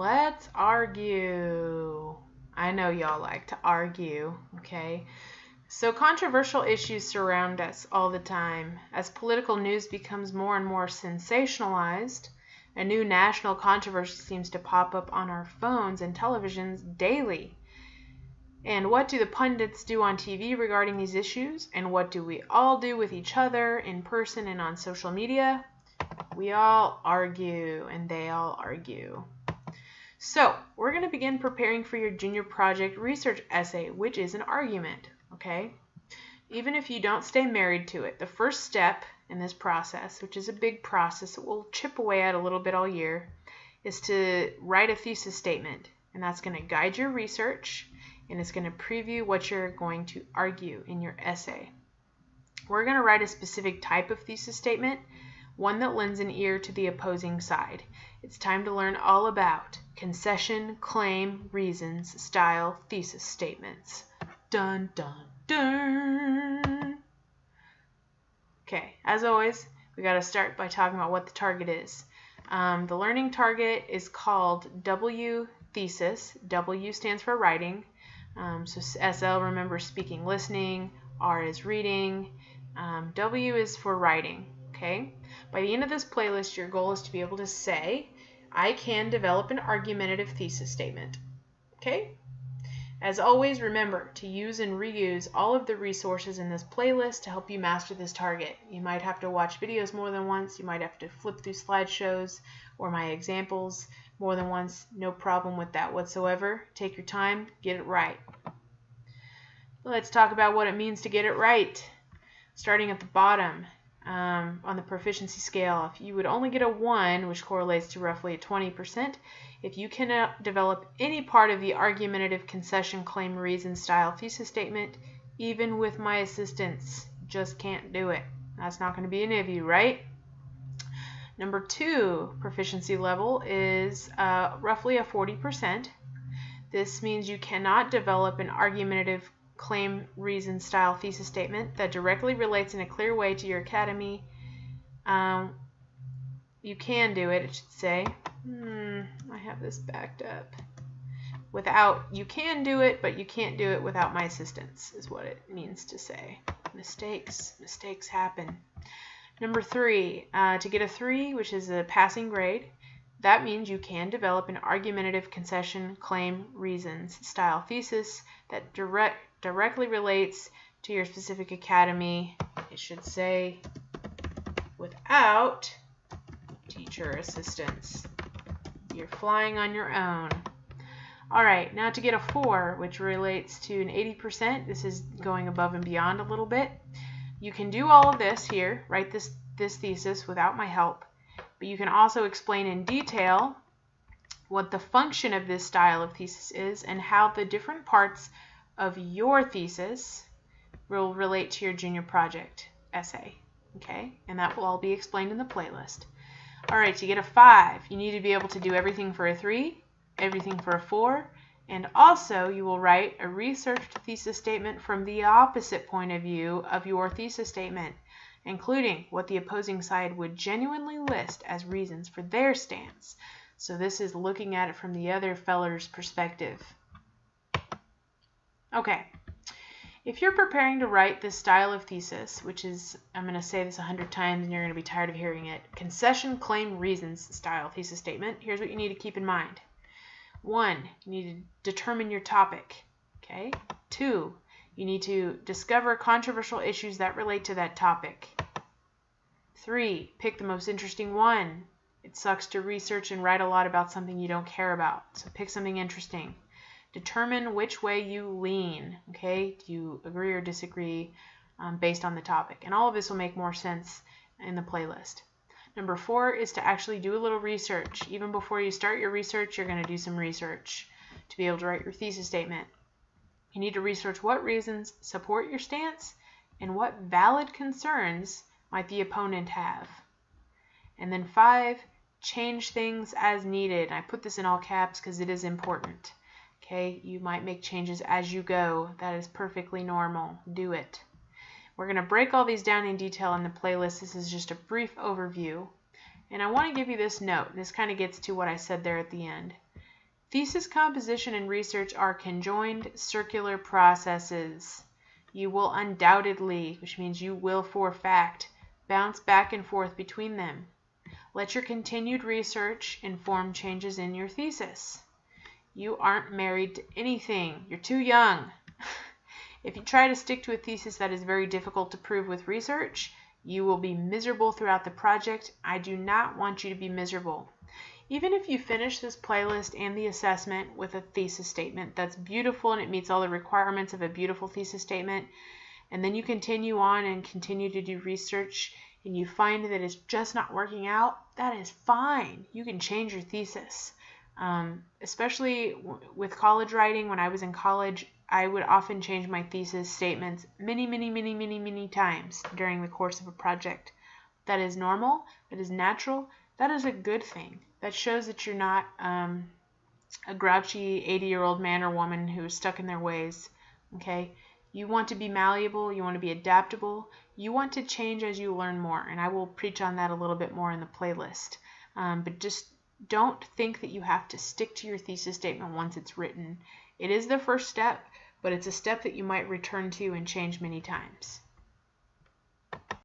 Let's argue. I know y'all like to argue, okay? So controversial issues surround us all the time. As political news becomes more and more sensationalized, a new national controversy seems to pop up on our phones and televisions daily. And what do the pundits do on TV regarding these issues? And what do we all do with each other in person and on social media? We all argue, and they all argue. So, we're going to begin preparing for your junior project research essay, which is an argument, okay? Even if you don't stay married to it, the first step in this process, which is a big process that we'll chip away at a little bit all year, is to write a thesis statement. And that's going to guide your research, and it's going to preview what you're going to argue in your essay. We're going to write a specific type of thesis statement, one that lends an ear to the opposing side. It's time to learn all about concession, claim, reasons, style, thesis statements. Dun, dun, dun. Okay, as always, we got to start by talking about what the target is. The learning target is called W Thesis. W stands for writing. So SL, remember, speaking, listening. R is reading. W is for writing. Okay. By the end of this playlist, your goal is to be able to say, I can develop an argumentative thesis statement. Okay? As always, remember to use and reuse all of the resources in this playlist to help you master this target. You might have to watch videos more than once. You might have to flip through slideshows or my examples more than once. No problem with that whatsoever. Take your time. Get it right. Let's talk about what it means to get it right. Starting at the bottom. On the proficiency scale, if you would only get a 1, which correlates to roughly a 20%, if you cannot develop any part of the argumentative concession, claim, reason, style, thesis statement, even with my assistance, just can't do it. That's not going to be any of you, right? Number 2 proficiency level is roughly a 40%. This means you cannot develop an argumentative claim, reason, style, thesis statement that directly relates in a clear way to your academy. You can do it, it should say. I have this backed up. You can do it, but you can't do it without my assistance, is what it means to say. Mistakes happen. Number 3, to get a 3, which is a passing grade, that means you can develop an argumentative concession, claim, reasons, style, thesis that directly relates to your specific academy. It should say without teacher assistance. You're flying on your own. All right, now to get a 4, which relates to an 80%, this is going above and beyond a little bit. You can do all of this here, write this thesis without my help, but you can also explain in detail what the function of this style of thesis is and how the different parts of your thesis will relate to your junior project essay. Okay, and that will all be explained in the playlist. All right, to get a 5, you need to be able to do everything for a 3, everything for a 4, and also you will write a researched thesis statement from the opposite point of view of your thesis statement, including what the opposing side would genuinely list as reasons for their stance. So this is looking at it from the other feller's perspective. Okay, if you're preparing to write this style of thesis, which is, I'm going to say this 100 times and you're going to be tired of hearing it, concession, claim, reasons style thesis statement, here's what you need to keep in mind. 1, you need to determine your topic. Okay. 2, you need to discover controversial issues that relate to that topic. 3, pick the most interesting one. It sucks to research and write a lot about something you don't care about, so pick something interesting. Determine which way you lean, okay? Do you agree or disagree based on the topic? And all of this will make more sense in the playlist. Number 4 is to actually do a little research. Even before you start your research, you're going to do some research to be able to write your thesis statement. You need to research what reasons support your stance and what valid concerns might the opponent have. And then 5, change things as needed. I put this in all caps because it is important. Okay, you might make changes as you go. That is perfectly normal. Do it. We're going to break all these down in detail in the playlist. This is just a brief overview. And I want to give you this note. This kind of gets to what I said there at the end. Thesis composition and research are conjoined circular processes. You will undoubtedly, which means you will for fact, bounce back and forth between them. Let your continued research inform changes in your thesis. You aren't married to anything. You're too young. If you try to stick to a thesis that is very difficult to prove with research, you will be miserable throughout the project. I do not want you to be miserable. Even if you finish this playlist and the assessment with a thesis statement that's beautiful and it meets all the requirements of a beautiful thesis statement, and then you continue on and continue to do research and you find that it's just not working out, that is fine. You can change your thesis. Especially with college writing, when I was in college, I would often change my thesis statements many times during the course of a project. That is normal, that is natural, that is a good thing. That shows that you're not a grouchy 80-year-old man or woman who is stuck in their ways, okay? You want to be malleable, you want to be adaptable, you want to change as you learn more, and I will preach on that a little bit more in the playlist. But just don't think that you have to stick to your thesis statement once it's written. It is the first step, but it's a step that you might return to and change many times.